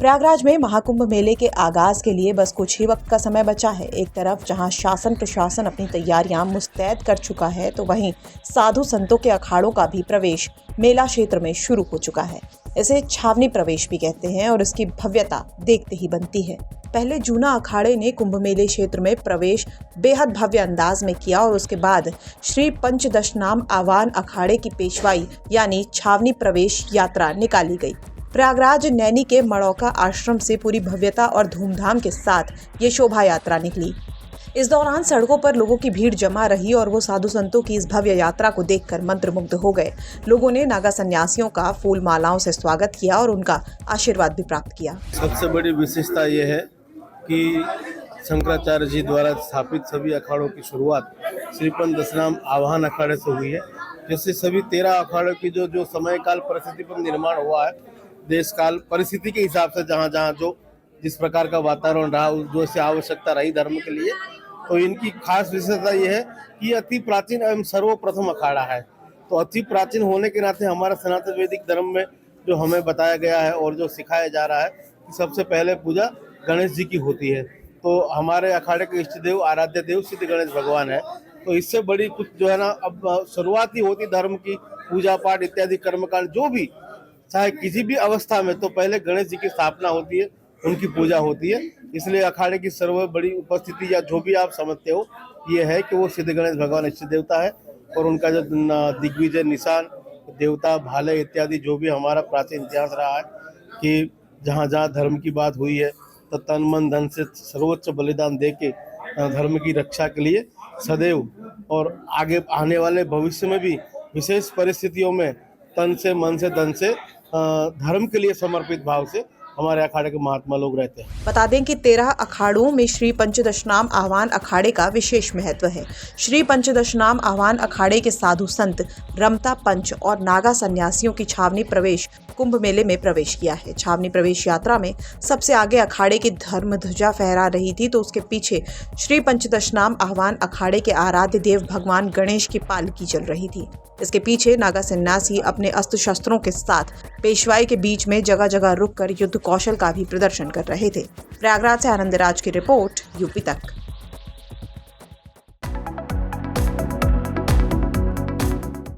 प्रयागराज में महाकुंभ मेले के आगाज के लिए बस कुछ ही वक्त का समय बचा है। एक तरफ जहां शासन प्रशासन अपनी तैयारियां मुस्तैद कर चुका है, तो वहीं साधु संतों के अखाड़ों का भी प्रवेश मेला क्षेत्र में शुरू हो चुका है। इसे छावनी प्रवेश भी कहते हैं और इसकी भव्यता देखते ही बनती है। पहले जूना अखाड़े ने कुंभ मेले क्षेत्र में प्रवेश बेहद भव्य अंदाज में किया और उसके बाद श्री पंचदशनाम आह्वान अखाड़े की पेशवाई यानी छावनी प्रवेश यात्रा निकाली गई। प्रयागराज नैनी के मड़ौका आश्रम से पूरी भव्यता और धूमधाम के साथ ये शोभा यात्रा निकली। इस दौरान सड़कों पर लोगों की भीड़ जमा रही और वो साधु संतों की इस भव्य यात्रा को देखकर मंत्रमुग्ध हो गए। लोगों ने नागा सन्यासियों का फूल मालाओं से स्वागत किया और उनका आशीर्वाद भी प्राप्त किया। सबसे बड़ी विशेषता ये है कि शंकराचार्य जी द्वारा स्थापित सभी अखाड़ों की शुरुआत श्री पंचदशनाम आह्वान अखाड़े से हुई है। जैसे सभी 13 अखाड़ों की जो समय काल परिस्थिति पर निर्माण हुआ है, देश काल परिस्थिति के हिसाब से जहाँ जो जिस प्रकार का वातावरण रहा, जो से आवश्यकता रही धर्म के लिए, तो इनकी खास विशेषता ये है कि अति प्राचीन एवं सर्वप्रथम अखाड़ा है। तो अति प्राचीन होने के नाते हमारा सनातन वैदिक धर्म में जो हमें बताया गया है और जो सिखाया जा रहा है कि सबसे पहले पूजा गणेश जी की होती है। तो हमारे अखाड़े के इष्ट देव आराध्य देव सिद्ध गणेश भगवान है। तो इससे बड़ी कुछ जो है ना, अब शुरुआत ही होती धर्म की पूजा पाठ इत्यादि कर्मकांड जो भी, चाहे किसी भी अवस्था में, तो पहले गणेश जी की स्थापना होती है, उनकी पूजा होती है। इसलिए अखाड़े की सर्व बड़ी उपस्थिति या जो भी आप समझते हो ये है कि वो सिद्ध गणेश भगवान इष्ट देवता है और उनका जो दिग्विजय निशान देवता भाले इत्यादि जो भी हमारा प्राचीन इतिहास रहा है कि जहाँ जहाँ धर्म की बात हुई है तो तन मन धन से सर्वोच्च बलिदान दे के धर्म की रक्षा के लिए सदैव और आगे आने वाले भविष्य में भी विशेष परिस्थितियों में तन से मन से धन से धर्म के लिए समर्पित भाव से हमारे अखाड़े के महात्मा लोग रहते हैं। बता दें कि 13 अखाड़ों में श्री पंचदशनाम आह्वान अखाड़े का विशेष महत्व है। श्री पंचदशनाम आह्वान अखाड़े के साधु संत रमता पंच और नागा सन्यासियों की छावनी प्रवेश कुंभ मेले में प्रवेश किया है। छावनी प्रवेश यात्रा में सबसे आगे अखाड़े की धर्म ध्वजा फहरा रही थी, तो उसके पीछे श्री पंचदशनाम आह्वान अखाड़े के आराध्य देव भगवान गणेश की पालकी चल रही थी। इसके पीछे नागा सन्यासी अपने अस्त्र शस्त्रों के साथ पेशवाई के बीच में जगह जगह रुककर युद्ध कौशल का भी प्रदर्शन कर रहे थे। प्रयागराज से आनंद राज की रिपोर्ट, यूपी तक।